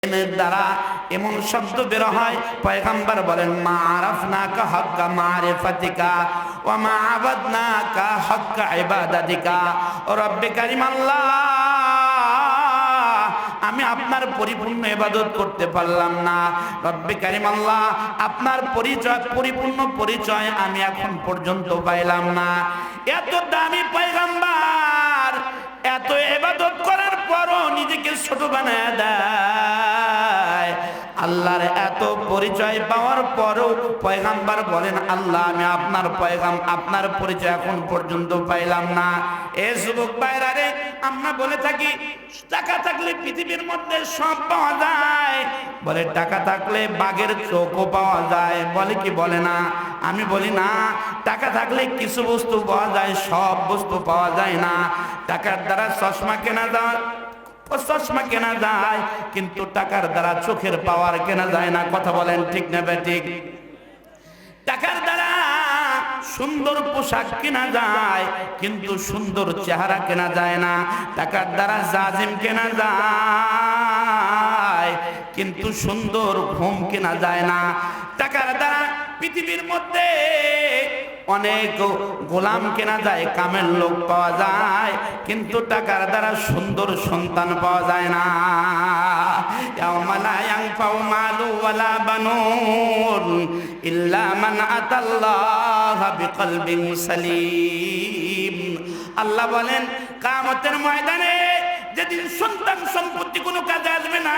এর দ্বারা এমন শব্দ বের হয়, পয়গম্বর বলেন মা আরাফনাকা হাক্কা মারিফাতিকা ওয়া মা আবাদনাকা হাক্কা ইবাদাতিকা। ও রব্বে কারীম আল্লাহ, আমি আপনার পরিপূর্ণ ইবাদত করতে পারলাম না। রব্বে কারীম আল্লাহ, আপনার পরিচয়, পরিপূর্ণ পরিচয় আমি এখন পর্যন্ত পাইলাম না। এত দামি পয়গম্বর এত ইবাদত করার পরও নিজেকে ছোট বানায় দেয়। আল্লাহর এত পরিচয় পাওয়ার পরও পয়গম্বর বলেন আল্লাহ, আমি আপনার আপনার পরিচয় এখন পর্যন্ত পাইলাম না। এ যুবক ভাইরা রে, আমরা বলে থাকি টাকা থাকলে পৃথিবীর মধ্যে সব পাওয়া যায়। বলে টাকা থাকলে বাঘের চোখও পাওয়া যায়, বলে কি বলে না? আমি বলি না, টাকা থাকলে কিছু বস্তু পাওয়া যায়, সব বস্তু পাওয়া যায় না। টাকার দ্বারা চশমা কেনা যায়, চশমা কেনা যায়, কিন্তু টাকার দ্বারা চোখের পাওয়ার কেনা যায় না। কথা বলেন ঠিক না বেঠিক? টাকার দ্বারা সুন্দর পোশাক কেনা যায়, কিন্তু সুন্দর চেহারা কেনা যায় না। টাকার দ্বারা জাজিম কেনা যায়, কিন্তু সুন্দর ঘুম কেনা যায় না। টাকার দ্বারা পৃথিবীর মধ্যে অনেক গোলাম কেনা যায়, কামের লোক পাওয়া যায়, কিন্তু টাকার দ্বারা সুন্দর সন্তান পাওয়া যায় না। ইয়াওমা লা ইয়ানফাউ মালু ওয়ালা বানুন ইল্লা মান আতাল্লাহা বিকলবিন সালিম। আল্লাহ বলেন কিয়ামতের ময়দানে যেদিন সন্তান সম্পত্তি কোনো কাজে আসবে না,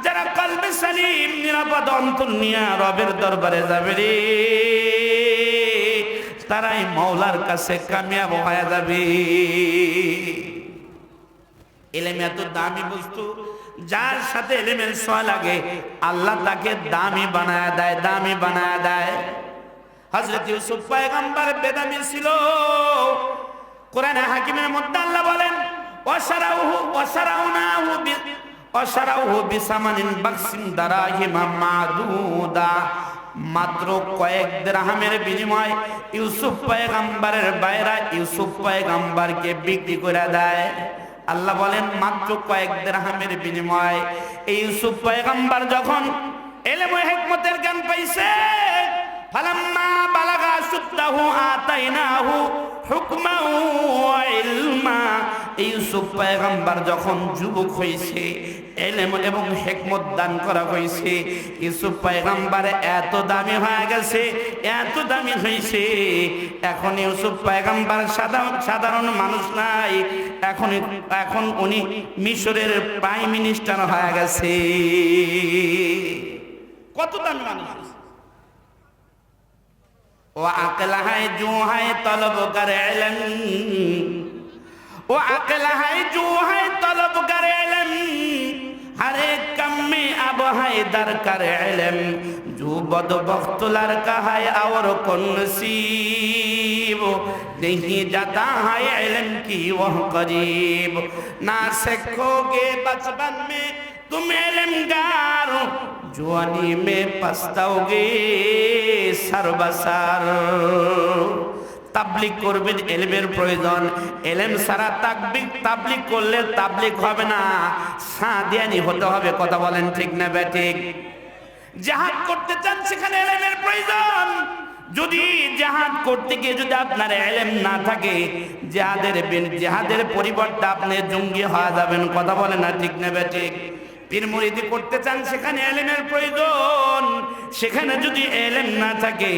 যারা কলবে সালিম নিরাপদ অন্তর নিয়ে রবের দরবারে যাবে রে, তারাই মওলার কাছে কামিয়াব হয়ে যাবে। ইলম এত দামি বস্তু, যার সাথে ইলমের ছোঁয়া লাগে আল্লাহ তাকে দামি বানায় দেয়, দামি বানায় দেয়। হযরত ইউসুফ পয়গম্বর বেদামি ছিল। কোরআনে হাকিমের মধ্যে আল্লাহ বলেন ওয়াশারাউহু বিসামানিন বাকসিন দারাহিমা মাদুদা। মাত্র কয়েক দিরহামের বিনিময়ে ইউসুফ পয়গম্বরের বাইরা ইউসুফ পয়গম্বরকে বিক্রি করে দেয়। আল্লাহ বলেন মাত্র কয়েক দিরহামের বিনিময়ে এই ইউসুফ পয়গম্বর যখন ইলম ও হিকমতের জ্ঞান পাইছে, ফালাম্মা বালাগা শুদ্দাহু আতাইনাহু হুকমা ওয়া ইলমা। ইউসুফ পয়গম্বর যখন যুবক হয়েছে, ইলম এবং হিকমত দান করা হয়েছে, ইউসুফ পয়গম্বর এত দামি হয়ে গেছে, এত দামি হয়েছে, এখন ইউসুফ পয়গম্বর সাধারণ মানুষ নাই, এখন উনি মিশরের প্রাইম মিনিস্টার হয়ে গেছে। কত দামি মানুষ! ও আকল হায় জু হায় তলব করে ইলম, ও আকল হায় জু হায় তলব করে ইলম, हर एक कम में अब है दरकार इल्म, जो बदबख्त लड़का है और कौन नसीब नहीं जाता है इल्म की वह करीब। ना सीखोगे बचपन में तुम इल्मगार, जवानी में पछताओगे सर्वसार। তাবলিগ করবেন, ইলমের প্রয়োজন। ইলম ছাড়া তাবলিগ করলে তাবলিগ হবে না, সাদিয়ানি হতে হবে। কথা বলেন ঠিক না বেঠিক? জিহাদ করতে চান, সেখানে ইলমের প্রয়োজন। যদি জিহাদ করতে গিয়ে যদি আপনার ইলম না থাকে, জিহাদের পরিবর্তে আপনি জঙ্গি হয়ে যাবেন। কথা বলেন না ঠিক না বেঠিক? পীর মুরিদি করতে চান, সেখানে ইলমের প্রয়োজন। সেখানে যদি ইলম না থাকে,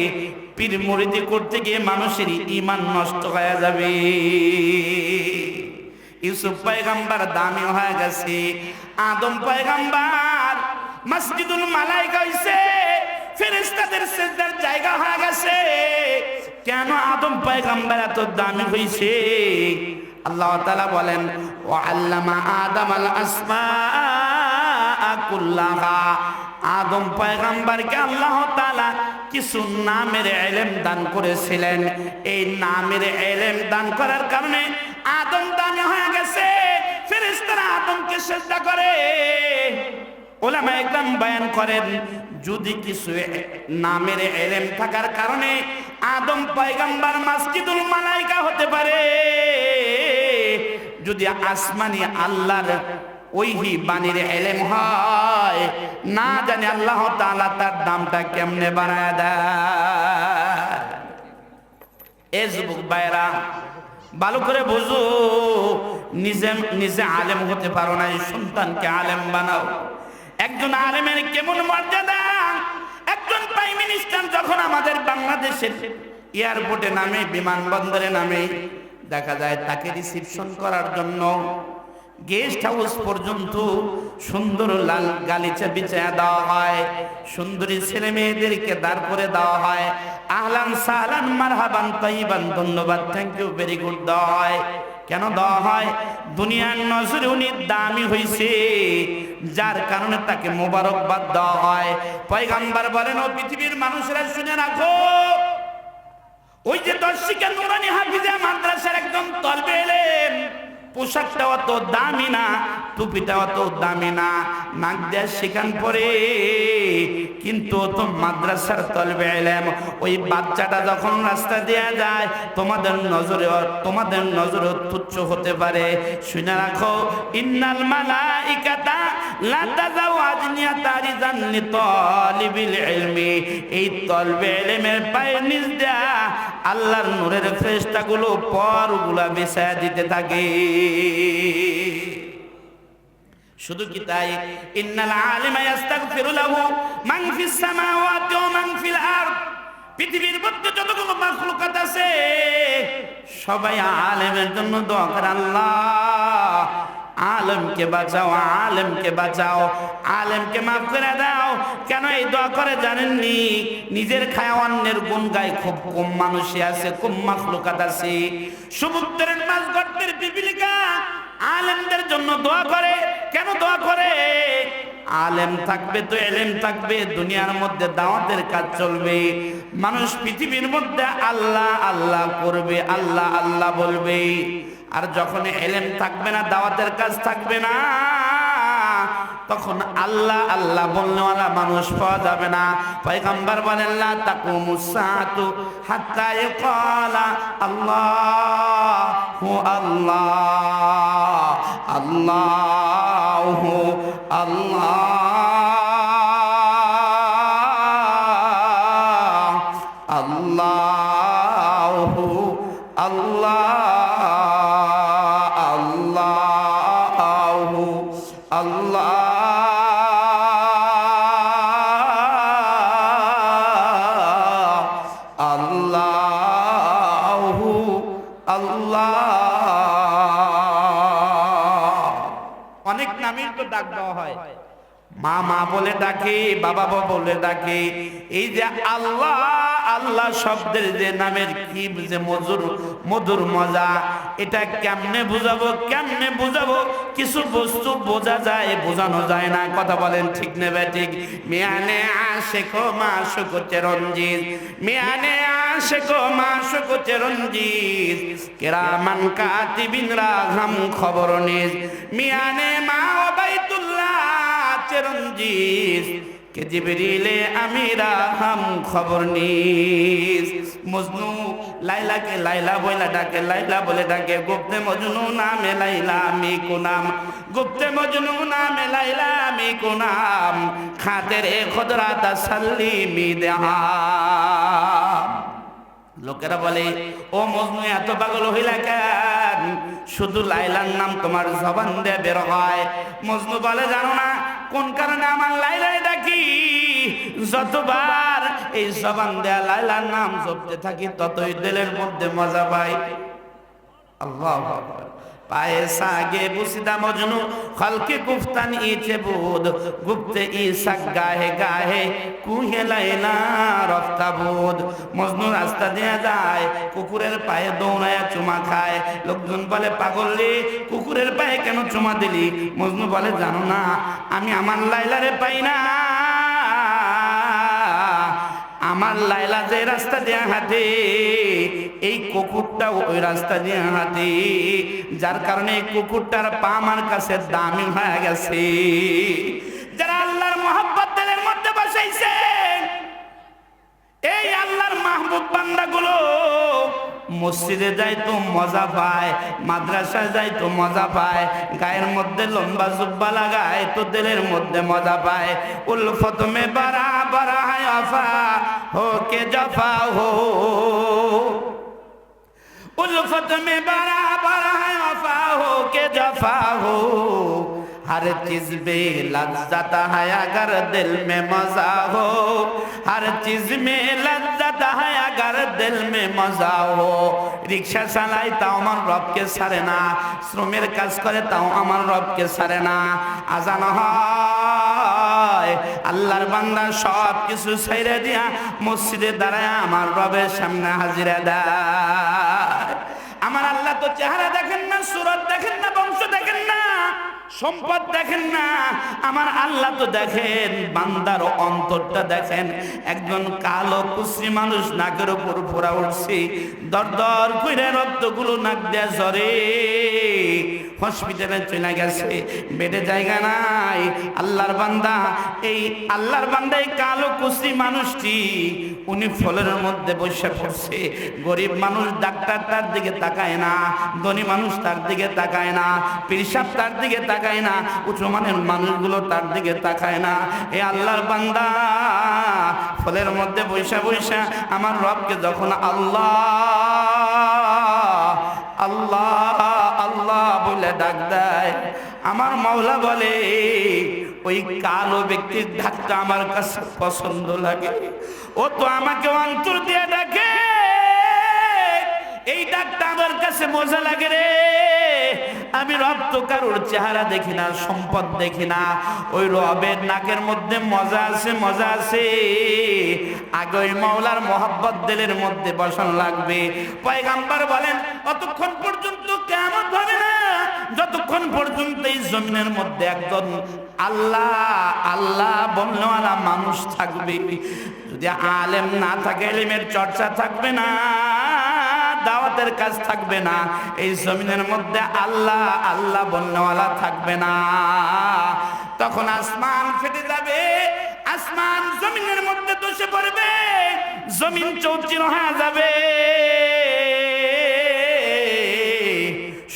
পীর মুরিদি করতে গিয়ে মানুষের ঈমান নষ্ট হয়ে যাবে। ইউসুফ পয়গম্বর দামি হয়ে গেছে, আদম পয়গম্বর মসজিদুল মালাইকা হইছে, ফেরেশতাদের সিজদার জায়গা হয়ে গেছে। কেন আদম পয়গম্বর এত দামি হইছে? আল্লাহ তাআলা বলেন ওয়া আল্লামা আদামাল আসমা কুল্লাহা। আদম পয়গম্বরকে আল্লাহ তাআলা কিছু নামের ইলম দান করেছিলেন। এই নামের ইলম দান করার কারণে আদম দামি হয়ে গেছে। ফেরেশতারা আদমকে সিজদা করে। উলামায়ে কেরাম বয়ান করেন, যদি কিছু নামের ইলম থাকার কারণে আদম পয়গম্বর মসজিদুল মালাইকা হতে পারে, যদি আসমানি আল্লাহর ওইহি বাণীর ইলম হয়, না জানি আল্লাহ তাআলা তার দামটা কেমনে বানায় দেয়। এ যুবক ভাইরা, ভালো করে বুঝো, নিজে নিজে আলেম হতে পারো না, এই সন্তানকে আলেম বানাও। একজন আলেমের কেমন মর্যাদা! একজন প্রাইম মিনিস্টার যখন আমাদের বাংলাদেশের এয়ারপোর্টে নামে, বিমানবন্দরে নামে, দেখা যায় তাকে রিসিপশন করার জন্য গেস্ট হাউস পর্যন্ত সুন্দর লাল গালিচা বিছায়া দেওয়া হয়, সুন্দরী ছেলে মেয়েদেরকে দাঁড় করে দেওয়া হয়, আহলান সাহলান মারহাবান তাইবান, ধন্যবাদ, থ্যাংক ইউ, ভেরি গুড দেওয়া হয়। কেন দেওয়া হয়? দুনিয়ার নজরে উনি দামি হইছে, যার কারণে তাকে মোবারকবাদ দেওয়া হয়। পয়গম্বর বলেন, ও পৃথিবীর মানুষেরা শুনে রাখো, ওই যে দর্শিকা নুরানি হাফিজা মাদ্রাসার একজন তলবে এলেন, পোশাকটা অত দামি না, টুপিটা অত দামি না, নাক দেয়া শিকান পরে, কিন্তু তো মাদ্রাসার তলবে এলেম। ওই বাচ্চাটা যখন রাস্তা দেয়া যায়, তোমাদের নজরে তুচ্ছ হতে পারে। শুনে রাখো, ইন্নাল মালাইকাতা লা তাযাউ আজনিয়াতা রিজান লিতালিবিল ইলমি। এই তলবে ইলমের পায়ের নিচ দেয়া আল্লাহর নূরের ফেরেশতাগুলো পরগুলা বিছায়া দিতে থাকে। শুধু কি তাই? ইন্নাল আলিমা ইস্তাগফিরু লাহু মান ফিস সামাওয়াতি ওয়া মান ফিল আরদ। পৃথিবীর মধ্যে যতগুলো মাখলুকাত আছে সবাই আলেমের জন্য দোয়া করে, আল্লাহ আলেমকে বাঁচাও, আলেমকে বাঁচাও, আলেমকে মাফ করে দাও। কেন এই দোয়া করে জানেননি? নিজের খায়া অন্যের গুণ গায় খুব কম মানুষই আছে, কম মাখলুকাত আছে। সমুদ্রের মাছ গর্তের পিপিলিকা আলেমদের জন্য দোয়া করে। কেন দোয়া করে? আলেম থাকবে তো এলেম থাকবে, দুনিয়ার মধ্যে দাওয়াতের কাজ চলবে, মানুষ পৃথিবীর মধ্যে আল্লাহ আল্লাহ করবে, আল্লাহ আল্লাহ বলবে। আর যখন এলেম থাকবে না, দাওয়াতের কাজ থাকবে না, তখন আল্লাহ আল্লাহ বলনেওয়ালা মানুষ পাওয়া যাবে না। পয়গম্বর বলেন, লা তাকুমুস সাআতু হাত্তা ইয়াকালা আল্লাহু আল্লাহ, আল্লাহু আল্লাহ, আল্লাহু আল্লাহ, আল্লাহু আল্লাহ, আল্লাহু আল্লাহ। অনেক নামেই তো ডাক দেওয়া হয়, মা মা বলে ডাকে, বাবা বাবা বলে ডাকে। এই যে আল্লাহ আল্লাহ শব্দের যে নামের কি যে মধুর মজা, এটা কেমনে বুঝাবো, কেমনে বুঝাবো? কিছু বস্তু বোঝা যায়, বোঝানো যায় না। কথা বলেন ঠিক নেবে ঠিক? মিয়ানে আশেক মাশুক চিরঞ্জিত, মিয়ানে আশেক মাশুক চিরঞ্জিত, কিরামান কাতিবিন রাহাম খবর নিজ, মিয়ানে মা ওবাইদুল্লাহ চিরঞ্জিত, কে জিবরিলে আমিরা হাম খবর নিস। মজনু লাইলাকে লাইলা বলে ডাকে, লাইলা বলে ডাকে, গুপ্তে মজনু নামে লাইলা আমি কুনাম, গুপ্তে মজনু নামে লাইলা আমি কুনাম, খাতেরে খুদরা তাসাল্লিমি দেহা। লোকেরা বলে, ও মজনু এত পাগল হইলা কেন? শুধু লাইলার নাম তোমার জবান দিয়ে বের হয়। মজনু বলে, জানো না কোন কারণে আমার লাইলাই ডাকি? যতবার এই জবান দেয়া লাইলার নাম জপতে থাকি, ততই দিলের মধ্যে মজা পাই। আল্লাহু আকবার। পায়ে সাগে বুসিদা মজনু খলকে গুফতান ইছে বুদ, গুপ্তে ইসাক গাহে গাহে কুহে লাইলা রফতা বুদ। মজনু রাস্তা দিয়ে যায়, কুকুরের পায়ে দৌড়ায়া চুমা খায়। লোকজন বলে, পাগল রে, কুকুরের পায়ে কেন চুমা দিলি? মজনু বলে, জানো না আমি আমার লাইলারে পাই না, আমার লাইলা যে রাস্তা দিয়ে হাঁটে, এই কুকুরটাও ওই রাস্তা দিয়ে হাঁটে, যার কারণে এই কুকুরটার পা আমার কাছে দামি হয়ে গেছে। যারা আল্লাহর মহব্বত দিলের মধ্যে বসাইছে, এই আল্লাহর মাহবুব বান্দাগুলো মসজিদে যাই তো মজা পায়, মাদ্রাসায় যাই তো মজা পায়, গায়ের মধ্যে লম্বা জুব্বা লাগায় তো দিলের মধ্যে মজা পায়। উলফত মে বারা বারা হায় আফা হো কে জফা হো, उल्फत में बराबर है वफा हो के जफा हो, हर चीज में लज्जत है अगर दिल में मजा हो, हर चीज में लज्जत है अगर दिल में मजा हो। रिक्शा चालाई ताও আমার রবকে ছাড়ে না, শ্রমের কাজ করে তাও আমার রবকে ছাড়ে না। আজান হয় আল্লাহর বান্দা সব কিছু ছেড়ে দিয়া মসজিদে দাঁড়ায় আমার রবের সামনে হাজিরা দেয়। আমার আল্লাহ তো চেহারা দেখেন না, সুরত দেখেন না, বংশ দেখেন না, সম্পদ দেখেন না, আমার আল্লাহ তো দেখেন বান্দার অন্তরটা দেখেন। একজন কালো কুশ্রী মানুষ নাকের উপর ফোড়া উঠছে, দর দর কইরা রক্তগুলো নাক দিয়ে ঝরে, হসপিটালে চলে গেছে, বেডে জায়গা নাই। আল্লাহর বান্দা এই আল্লাহর বান্দা এই কালো কুশ্রী মানুষটি উনি ফলের মধ্যে বসে পড়ছে। গরিব মানুষ ডাক্তার তার দিকে তাকায় না, ধনী মানুষ তার দিকে তাকায় না, পীরসাব তার দিকে তাকায় না, উঁচু মানের মানুষগুলো তার দিকে তাকায় না। এই আল্লাহর বান্দা ফলের মধ্যে বসে বসে আমার রবকে যখন আল্লাহ আল্লাহ আল্লাহ বলে ডাক দেয়, আমার মাওলা বলে ওই কালো ব্যক্তির ডাকটা আমার কাছে পছন্দ লাগে, ও তো আমাকে অন্তর দিয়ে ডাকে, এই ডাকটা আমার কাছে মজা লাগে রে। আমি রব তো কারোর চেহারা দেখি না, সম্পদ দেখি না, ওই রবের নাকের মধ্যে মজা আছে, মজা আছে। আগে ওই মাওলার মোহাব্বত দিলের মধ্যে বসানো লাগবে। পয়গাম্বর বলেন অতক্ষণ পর্যন্ত কিয়ামত হবে না যতক্ষণ পর্যন্ত এই জমিনের মধ্যে একজন আল্লাহ আল্লাহ বলনেওয়ালা মানুষ থাকবে। যদি আলেম না থাকে, ইলমের চর্চা থাকবে না, দাওয়াতের কাজ থাকবে না, এই জমিনের মধ্যে আল্লাহ আল্লাহ বলনেওয়ালা থাকবে না। তখন আসমান ফেটে যাবে, আসমান জমিনের মধ্যে ধসে পড়বে, জমিন চৌচির হয়ে যাবে,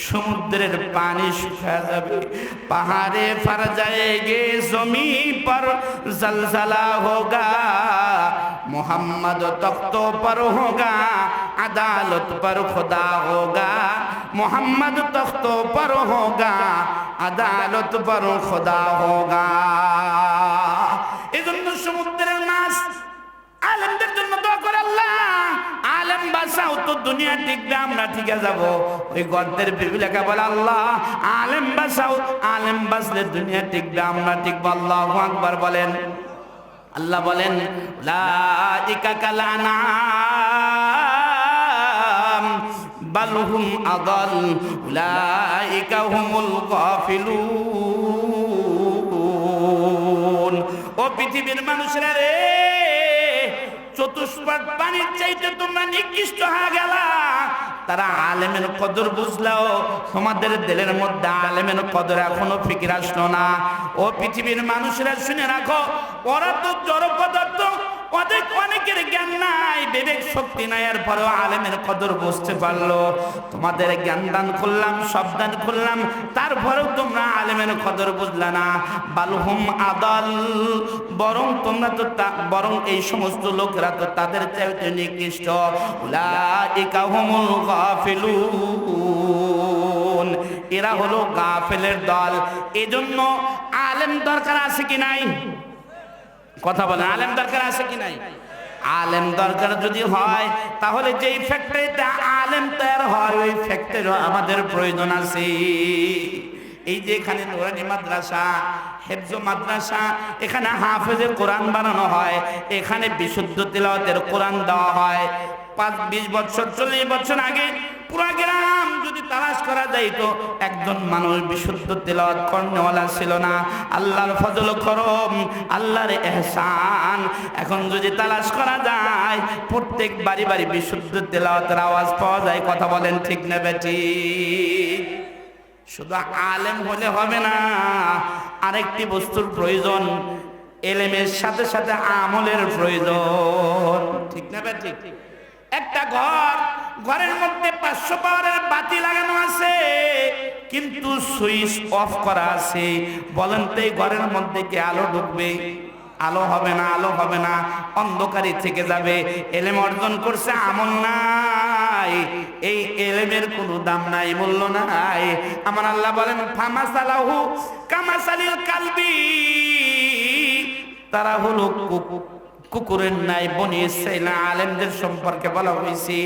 সমুদ্রের পানি শুকিয়ে যাবে, পাহাড়ে ফার जाएंगे जमीन पर जलजला होगा, मोहम्मद तख्तों पर होगा, अदालत पर खुदा होगा, मोहम्मद तख्तों पर होगा, अदालत पर खुदा होगा। इधर সমুদ্রের মাছ আলেমদের জন্য দোয়া করে, আল্লাহ আলেম বাঁচাও তো দুনিয়া টিকবে, আমরা ঠিকে যাব। ওই গর্তের বিবিলেখা বলে আল্লাহ আলেম বাঁচাও, আলেম বাঁচলে দুনিয়া টিকবে, আমরা টিকবো। আল্লাহু আকবার বলেন। আল্লাহ বলেন উলাইকা কাল আনআম বাল হুম আদাল উলাইকা হুমুল গাফিলুন। ও পৃথিবীর মানুষেরা রে, চতুষ্পাদ পানির চাইতে তোমরা নিকৃষ্ট হয়ে গেলা। তারা আলেমের কদর বুঝলাও, তোমাদের দিলের মধ্যে আলেমের কদর এখনো ফিকির আসলো না। ও পৃথিবীর মানুষেরা শুনে রাখো, ওরা তো জড় পদার্থ, ওদের অনেকের জ্ঞান নাই, বিবেক শক্তি নাই, এরপরেও আলেমের কদর বুঝতে পারলো। তোমাদের জ্ঞান দান করলাম, সব দান করলাম, তারপরেও তোমরা আলেমের কদর বুঝলা না। বালহুম আদাল, বরং তোমরা তো বরং এই সমস্ত লোকেরা তো তাদের চাইতে নিকৃষ্ট। উলাইকা হুমুল গাফিলুন, এরা হলো গাফেলের দল। এজন্য আলেম দরকার আছে কি নাই? কথা বলেন, আলেম দরকার আছে কি নাই? আলেম দরকার যদি হয়, তাহলে যেই ফ্যাক্টরিতে আলেম তৈরি হয় ওই ফ্যাক্টরি আমাদের প্রয়োজন আছে। এই যে এখানে নুরানি মাদ্রাসা, হেফজ মাদ্রাসা, এখানে হাফেজে কোরআন বানানো হয়, এখানে বিশুদ্ধ তিলাওয়াতের কোরআন দেওয়া হয়। 5-20 বছর 40 বছর আগে পুরা গ্রাম যদি তালাশ করা যাইতো, একজন মানুষ বিশুদ্ধ তিলাওয়াত করনেওয়ালা ছিল না। আল্লাহর ফজল করম, আল্লাহর ইহসান, এখন যদি তালাশ করা যায় প্রত্যেক বাড়ি বাড়ি বিশুদ্ধ তিলাওয়াতের আওয়াজ পাওয়া যায়। কথা বলেন ঠিক না বেঠিক? শুধু আলেম হলে হবে না, আরেকটি বস্তুর প্রয়োজন। এলেমের সাথে সাথে আমলের প্রয়োজন, ঠিক না ভাই? ঠিক। একটা ঘরের মধ্যে 500 পাওয়ারের বাতি লাগানো আছে, কিন্তু সুইচ অফ করা আছে। বলেন তো এই ঘরের মধ্যে কি আলো ঢুকবে? আলো হবে না, আলো হবে না, অন্ধকারই থেকে যাবে। এলেম অর্জন করছে, আমল নাই, এই এলেমের কোনো দাম নাই, মূল্য নাই। আমার আল্লাহ বলেন ফামাসালাহু কামাসালিল কালবি, তারা হলো কুকুরের নাই। বনি ইসরাঈল আলেমদের সম্পর্কে বলা হয়েছে